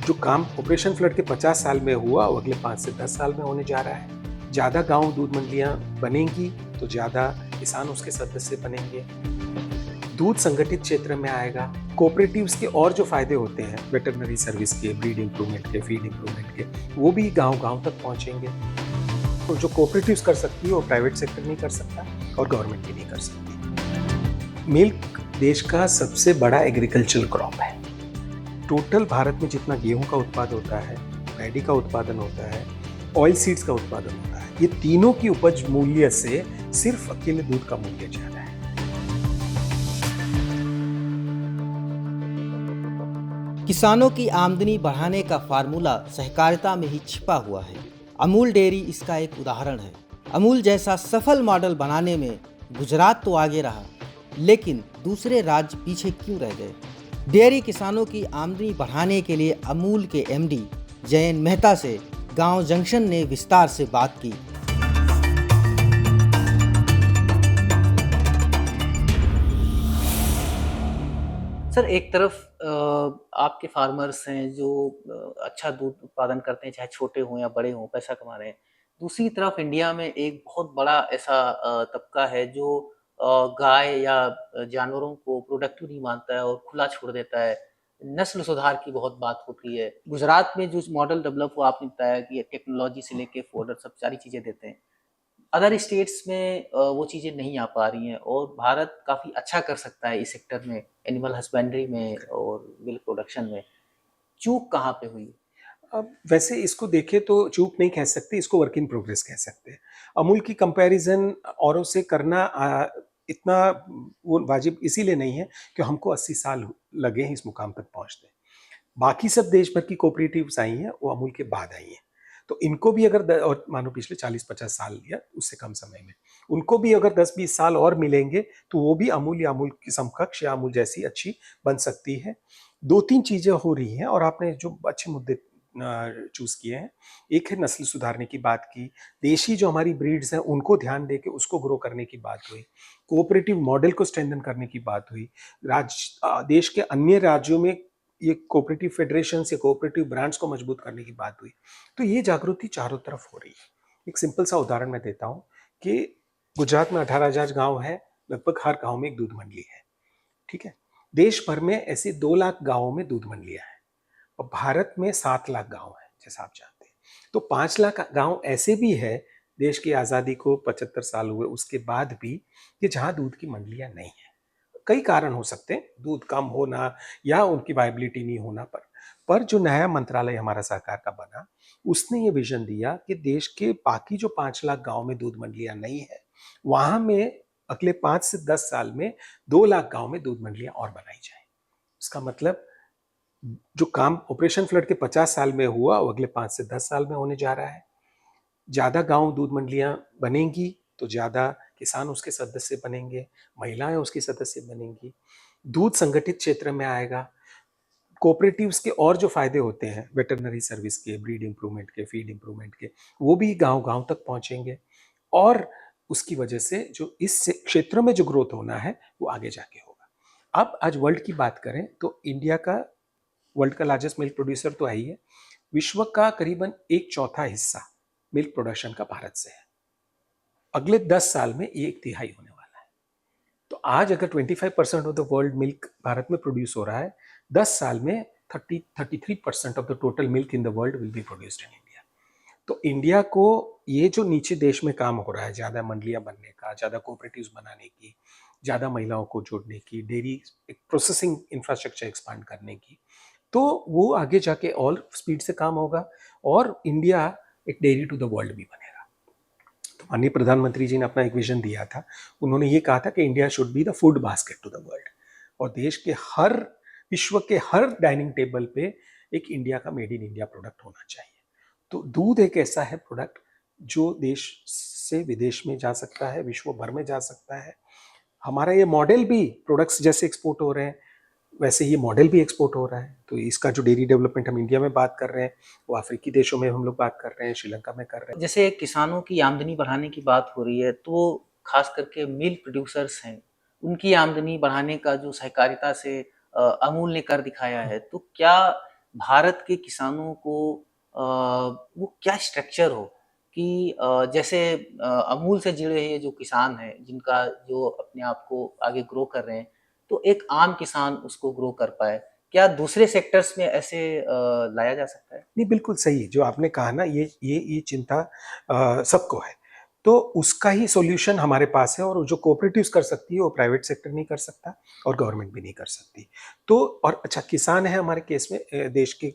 जो काम operation flood के 50 साल में हुआ वो अगले 5 से 10 साल में होने जा रहा है। ज़्यादा गाँव दूध मंडियाँ बनेंगी तो ज़्यादा किसान उसके सदस्य बनेंगे। दूध संगठित क्षेत्र में आएगा। कोऑपरेटिव्स के और जो फायदे होते हैं वेटरनरी सर्विस के, ब्रीड इम्प्रूवमेंट के, फीड इम्प्रूवमेंट के, वो भी गाँव-गाँव तक पहुँचेंगे। तो जो कोऑपरेटिव्स कर सकती है वो प्राइवेट सेक्टर नहीं कर सकता और गवर्नमेंट भी नहीं कर सकती। मिल्क देश का सबसे बड़ा एग्रीकल्चरल क्रॉप है। टोटल भारत में जितना गेहूं का उत्पादन होता है, पैडी का उत्पादन होता है, ऑयल सीड्स का उत्पादन होता है, ये तीनों की उपज मूल्य से सिर्फ अकेले दूध का मूल्य ज्यादा है। किसानों की आमदनी बढ़ाने का फार्मूला सहकारिता में ही छिपा हुआ है। अमूल डेयरी इसका एक उदाहरण है। अमूल जैसा सफल मॉडल बनाने में गुजरात तो आगे रहा, लेकिन दूसरे राज्य पीछे क्यों रह गए? डेयरी किसानों की आमदनी बढ़ाने के लिए अमूल के एमडी जयंत मेहता से गांव जंक्शन ने विस्तार से बात की। सर, एक तरफ आपके फार्मर्स हैं जो अच्छा दूध उत्पादन करते हैं, चाहे छोटे हों या बड़े हों, पैसा कमा रहे हैं। दूसरी तरफ इंडिया में एक बहुत बड़ा ऐसा तबका है जो गाय या जानवरों को प्रोडक्टिव नहीं मानता है और खुला छोड़ देता है। नस्ल सुधार की बहुत बात होती है। गुजरात में जो मॉडल डेवलप हुआ, आपने बताया कि टेक्नोलॉजी से लेके फॉडर सब सारी चीज़ें देते हैं। अदर स्टेट्स में वो चीज़ें नहीं आ पा रही हैं और भारत काफ़ी अच्छा कर सकता है इस सेक्टर में, एनिमल हस्बेंड्री में और मिल्क प्रोडक्शन में। चूक कहाँ पे हुई? अब वैसे इसको देखें तो चूक नहीं कह सकते, इसको वर्क इन प्रोग्रेस कह सकते हैं। अमूल की कंपैरिजन औरों से करना इतना वो वाजिब इसीलिए नहीं है कि हमको 80 साल लगे हैं इस मुकाम तक पहुंचते। बाकी सब देश भर की कोऑपरेटिव्स आई हैं, वो अमूल के बाद आई हैं। तो इनको भी अगर और मानो पिछले 40-50 साल या उससे कम समय में उनको भी अगर 10-20 साल और मिलेंगे तो वो भी अमूल या अमूल की समकक्ष या अमूल जैसी अच्छी बन सकती है। 2-3 चीजें हो रही हैं और आपने जो अच्छे मुद्दे चूज किए हैं। एक है नस्ल सुधारने की बात की, देशी जो हमारी ब्रीड्स हैं उनको ध्यान देके उसको ग्रो करने की बात हुई, कोऑपरेटिव मॉडल को स्ट्रेंथन करने की बात हुई, देश के अन्य राज्यों में ये कोऑपरेटिव फेडरेशन या कोऑपरेटिव ब्रांड्स को मजबूत करने की बात हुई। तो ये जागृति चारों तरफ हो रही है। एक सिंपल सा उदाहरण मैं देता हूँ कि गुजरात में 18,000 गांव है, लगभग हर गांव में एक दूध मंडी है। ठीक है, देश भर में ऐसे 2 लाख गांवों में दूध मंडियां हैं और भारत में 7 लाख गांव हैं, जैसा आप जानते हैं। तो 5 लाख गांव ऐसे भी है देश की आजादी को 75 साल हुए उसके बाद भी, कि जहां दूध की मंडियां नहीं है। कई कारण हो सकते हैं, दूध कम होना या उनकी वायबिलिटी नहीं होना पर जो नया मंत्रालय हमारा सरकार का बना, उसने ये विजन दिया कि देश के बाकी जो 5 लाख गांव में दूध मंडियां नहीं है, वहां में अगले 5 से 10 साल में 2 लाख गांव में दूध मंडियां और बनाई जाए। इसका मतलब जो काम ऑपरेशन फ्लड के 50 साल में हुआ वो अगले 5 से 10 साल में होने जा रहा है। ज़्यादा गाँव दूध मंडियाँ बनेंगी तो ज़्यादा किसान उसके सदस्य बनेंगे, महिलाएं उसकी सदस्य बनेंगी। दूध संगठित क्षेत्र में आएगा। कोऑपरेटिव्स के और जो फायदे होते हैं वेटरनरी सर्विस के, ब्रीड इम्प्रूवमेंट के, फीड इम्प्रूवमेंट के, वो भी गांव-गांव तक पहुंचेंगे और उसकी वजह से जो इस क्षेत्र में जो ग्रोथ होना है वो आगे जाके होगा। अब आज वर्ल्ड की बात करें तो इंडिया का वर्ल्ड का लार्जेस्ट मिल्क प्रोड्यूसर तो है ही है, विश्व का करीबन 1/4 हिस्सा मिल्क प्रोडक्शन का भारत से है। अगले 10 साल में ये 1/3 होने वाला है। तो आज अगर 25% of the world milk Bharat में प्रोड्यूस हो रहा है, 10 साल में 33% of the total milk in the world will be produced in India. तो इंडिया को ये जो नीचे देश में काम हो रहा है, ज्यादा मंडियां बनने का, ज्यादा कोऑपरेटिव्स बनाने की, ज्यादा महिलाओं को जोड़ने की, डेयरी प्रोसेसिंग इंफ्रास्ट्रक्चर एक्सपांड करने की, तो वो आगे जाके और स्पीड से काम होगा और इंडिया एक डेयरी टू द वर्ल्ड भी बनेगा। तो माननीय प्रधानमंत्री जी ने अपना एक विजन दिया था, उन्होंने ये कहा था कि India should be the food basket to the world, और देश के हर, विश्व के हर डाइनिंग टेबल पे एक इंडिया का मेड इन इंडिया प्रोडक्ट होना चाहिए। तो दूध एक ऐसा है प्रोडक्ट जो देश से विदेश में जा सकता है, विश्व भर में जा सकता है। हमारा ये मॉडल भी प्रोडक्ट्स जैसे एक्सपोर्ट हो रहे हैं वैसे ये मॉडल भी एक्सपोर्ट हो रहा है। तो इसका जो डेयरी डेवलपमेंट हम इंडिया में बात कर रहे हैं वो अफ्रीकी देशों में हम लोग बात कर रहे हैं, श्रीलंका में कर रहे हैं। जैसे किसानों की आमदनी बढ़ाने की बात हो रही है, तो खास करके मिल्क प्रोड्यूसर्स हैं, उनकी आमदनी बढ़ाने का जो सहकारिता से अमूल ने कर दिखाया है, तो क्या भारत के किसानों को वो क्या स्ट्रक्चर हो कि जैसे अमूल से जुड़े ये जो किसान हैं, जिनका जो अपने आप को आगे ग्रो कर रहे हैं, तो एक आम किसान उसको ग्रो कर पाए। क्या दूसरे सेक्टर्स में ऐसे लाया जा सकता है? नहीं, बिल्कुल सही जो आपने कहा ना, ये चिंता सबको है। तो उसका ही सॉल्यूशन हमारे पास है, और जो कोऑपरेटिव्स कर सकती है वो प्राइवेट सेक्टर नहीं कर सकता और गवर्नमेंट भी नहीं कर सकती। तो और अच्छा, किसान है हमारे केस में, देश के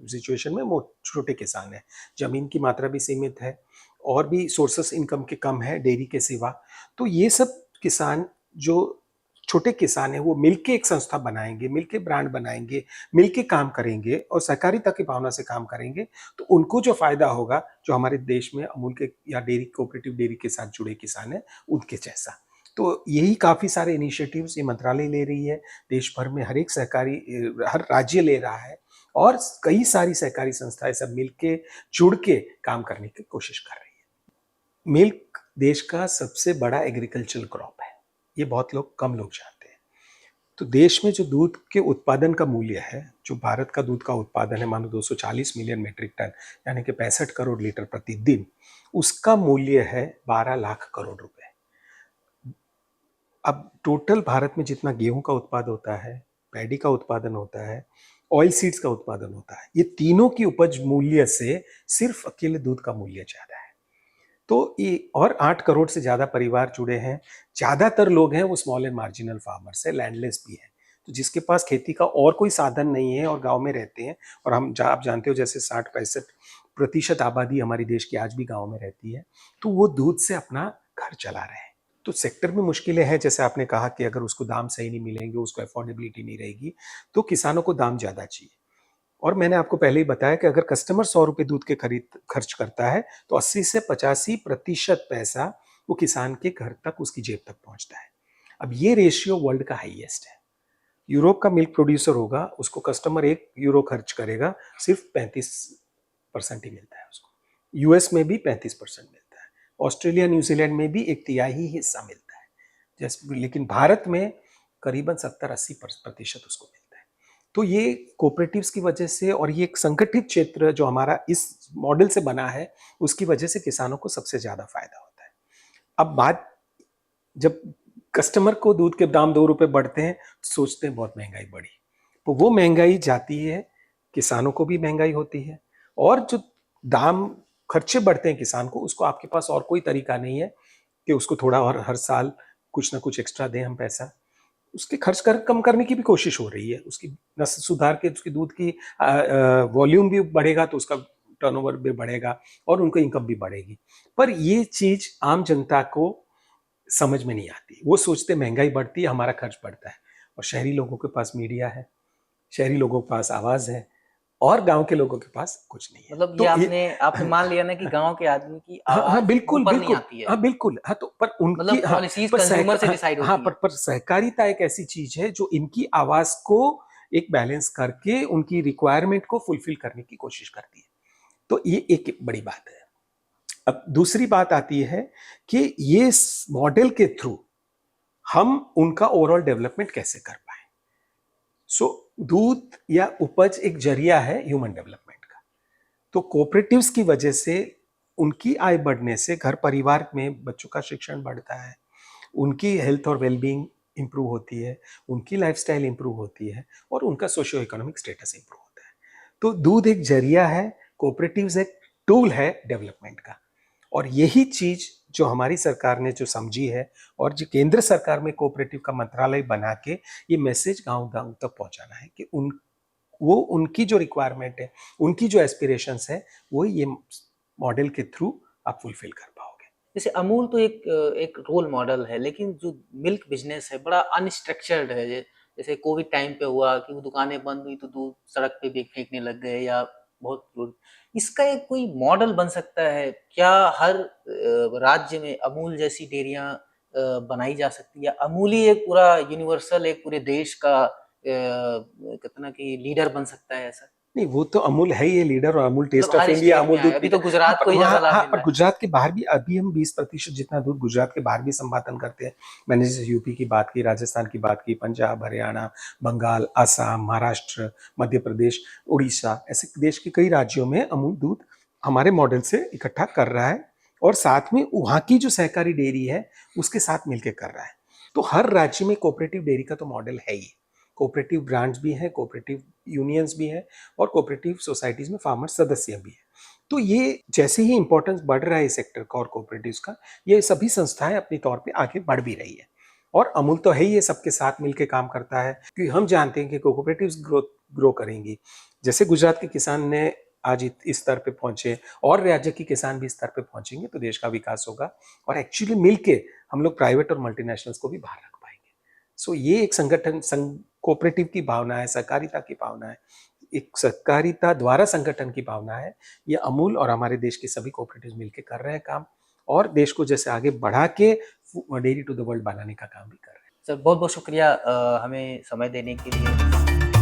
सिचुएशन में वो छोटे किसान हैं, ज़मीन की मात्रा भी सीमित है और भी सोर्सेस इनकम के कम है डेयरी के सिवा। तो ये सब किसान जो छोटे किसान हैं वो मिलके एक संस्था बनाएँगे, मिलके ब्रांड बनाएँगे, मिलके काम करेंगे और सहकारिता की भावना से काम करेंगे, तो उनको जो फ़ायदा होगा, जो हमारे देश में अमूल के या डेयरी कोऑपरेटिव डेयरी के साथ जुड़े किसान हैं, उनके जैसा। तो यही काफ़ी सारे इनिशिएटिव्स ये मंत्रालय ले रही है, देश भर में हर एक सहकारी हर राज्य ले रहा है, और कई सारी सहकारी संस्थाएँ सब मिलके, जुड़ के काम करने की कोशिश कर रही हैं। मिल्क देश का सबसे बड़ा एग्रीकल्चरल क्रॉप है, ये बहुत कम लोग जानते हैं। तो देश में जो दूध के उत्पादन का मूल्य है, जो भारत का दूध का उत्पादन है, मानो 240 मिलियन मीट्रिक टन, यानी कि 65 करोड़ लीटर प्रतिदिन, उसका मूल्य है 12 लाख करोड़ रुपए। अब टोटल भारत में जितना गेहूं का उत्पादन होता है, पैडी का उत्पादन होता है, ऑयल सीड्स का उत्पादन होता है, ये तीनों की उपज मूल्य से सिर्फ अकेले दूध का मूल्य ज्यादा है। तो ये और 8 करोड़ से ज़्यादा परिवार जुड़े हैं। ज़्यादातर लोग हैं वो स्मॉल एंड मार्जिनल फार्मर्स हैं, लैंडलेस भी हैं। तो जिसके पास खेती का और कोई साधन नहीं है और गाँव में रहते हैं, और आप जानते हो जैसे 60-65% आबादी हमारे देश की आज भी गाँव में रहती है, तो वो दूध से अपना घर चला रहे हैं। तो सेक्टर में मुश्किलें हैं, जैसे आपने कहा कि अगर उसको दाम सही नहीं मिलेंगे, उसको अफोर्डेबिलिटी नहीं रहेगी, तो किसानों को दाम ज़्यादा चाहिए। और मैंने आपको पहले ही बताया कि अगर कस्टमर 100 रुपए दूध के खर्च करता है, तो 80 से 85% पैसा वो किसान के घर तक, उसकी जेब तक पहुंचता है। अब ये रेशियो वर्ल्ड का हाईएस्ट है। यूरोप का मिल्क प्रोड्यूसर होगा, उसको कस्टमर 1 यूरो खर्च करेगा, सिर्फ 35% ही मिलता है उसको। यूएस में भी 35% मिलता है, ऑस्ट्रेलिया न्यूजीलैंड में भी 1/3 ही हिस्सा मिलता है, जैसे, लेकिन भारत में करीबन 70-80% उसको मिलता है। तो ये कोऑपरेटिव्स की वजह से, और ये एक संगठित क्षेत्र जो हमारा इस मॉडल से बना है, उसकी वजह से किसानों को सबसे ज्यादा फायदा होता है। अब बात, जब कस्टमर को दूध के दाम 2 रुपए बढ़ते हैं, सोचते हैं बहुत महंगाई बढ़ी, तो वो महंगाई जाती है, किसानों को भी महंगाई होती है, और जो दाम खर्चे बढ़ते हैं किसान को, उसको आपके पास और कोई तरीका नहीं है कि उसको थोड़ा और हर साल कुछ ना कुछ एक्स्ट्रा दें हम पैसा। उसके खर्च कम करने की भी कोशिश हो रही है, उसकी नस्ल सुधार के, उसकी दूध की वॉल्यूम भी बढ़ेगा, तो उसका टर्नओवर भी बढ़ेगा और उनको इनकम भी बढ़ेगी। पर ये चीज आम जनता को समझ में नहीं आती। वो सोचते महंगाई बढ़ती है, हमारा खर्च बढ़ता है। और शहरी लोगों के पास मीडिया है, शहरी लोगों के पास आवाज है, और गांव के लोगों के पास कुछ नहीं है। मतलब ये तो ये आपने आपने मान लिया ना कि गाँव के आदमी की हाँ, हाँ, आवाज़ बिल्कुल, ऊपर नहीं बिल्कुल। आती है। हाँ, बिल्कुल। हाँ, तो पर उनकी, मतलब हाँ, पॉलिसीज़ पर कंज्यूमर से डिसाइड हाँ, होती हैं। पर सहकारिता एक ऐसी चीज़ है जो इनकी आवाज़ को एक बैलेंस करके उनकी रिक्वायरमेंट को फुलफिल करने की कोशिश करती है। तो ये एक बड़ी बात है। अब दूसरी बात आती है कि ये स मॉडल के थ्रू हम उनका ओवरऑल डेवलपमेंट कैसे कर पाएँ? सो दूध या उपज एक ज़रिया है ह्यूमन डेवलपमेंट का। तो कोऑपरेटिव्स की वजह से उनकी आय बढ़ने से घर परिवार में बच्चों का शिक्षण बढ़ता है, उनकी हेल्थ और वेलबींग इंप्रूव होती है, उनकी लाइफस्टाइल इंप्रूव होती है, और उनका सोशियो इकोनॉमिक स्टेटस इंप्रूव होता है। तो दूध एक जरिया है, कोऑपरेटिव्स एक टूल है डेवलपमेंट का। और यही चीज जो हमारी सरकार ने जो समझी है, और जो केंद्र सरकार में कोऑपरेटिव का मंत्रालय बना के ये मैसेज गांव गांव तक पहुंचाना है कि वो उनकी जो रिक्वायरमेंट है, उनकी जो एस्पिरेशंस है, वो ये मॉडल के थ्रू आप फुलफिल कर पाओगे। जैसे अमूल तो एक रोल मॉडल है, लेकिन जो मिल्क बिज़नेस है बड़ा अनस्ट्रक्चर्ड है। जैसे कोविड टाइम पे हुआ कि वो दुकानें बंद हुई तो दूध सड़क पे भी फेंकने लग गए, या बहुत लोग, इसका एक कोई मॉडल बन सकता है? क्या हर राज्य में अमूल जैसी डेयरियाँ बनाई जा सकती है? या अमूल ही एक पूरा यूनिवर्सल एक पूरे देश का कहते हैं ना कि लीडर बन सकता है ऐसा? नहीं, वो तो अमूल है ही है लीडर, और अमूल टेस्ट मतलब ऑफ हर इंडिया, स्टेट में अमूल आए, दूध अभी पीते तो हैं। हाँ, गुजरात पर को ही ज़्यादा वहाँ, लाभ हाँ, मिल पर रहा है। गुजरात के बाहर भी अभी हम 20% जितना दूध गुजरात के बाहर भी संपादन करते हैं। मैंने जैसे यूपी की बात की, राजस्थान की बात की, पंजाब, हरियाणा, बंगाल, असम, महाराष्ट्र, मध्य प्रदेश, उड़ीसा, ऐसे देश के कई राज्यों में अमूल दूध हमारे मॉडल से इकट्ठा कर रहा है, और साथ में वहाँ की जो सहकारी डेयरी है, उसके साथ मिलके कर रहा है। तो हर राज्य में कोऑपरेटिव डेयरी का तो मॉडल है ही। कोऑपरेटिव ब्रांड्स भी हैं, कोऑपरेटिव यूनियंस भी हैं, और कोऑपरेटिव सोसाइटीज में फार्मर सदस्य भी हैं। तो ये जैसे ही इंपॉर्टेंस बढ़ रहा है इस सेक्टर का और कोऑपरेटिव्स का, ये सभी संस्थाएं अपने तौर पे आगे बढ़ भी रही है। और अमूल तो है ही, ये सबके साथ मिलकर काम करता है, क्योंकि हम जानते हैं कि कोऑपरेटिव्स ग्रो करेंगी। जैसे गुजरात के किसान ने आज इस स्तर पे पहुंचे, और राज्य के किसान भी इस स्तर पे पहुंचेंगे, तो देश का विकास होगा। और एक्चुअली मिलके हम लोग प्राइवेट और मल्टीनेशनल्स को भी बाहर रख पाएंगे। सो ये एक संगठन, कोऑपरेटिव की भावना है, सहकारिता की भावना है, एक सहकारिता द्वारा संगठन की भावना है। ये अमूल और हमारे देश के सभी कोऑपरेटिव्स मिलके कर रहे हैं काम, और देश को जैसे आगे बढ़ा के डेयरी टू द वर्ल्ड बनाने का काम भी कर रहे हैं। सर बहुत-बहुत शुक्रिया हमें समय देने के लिए।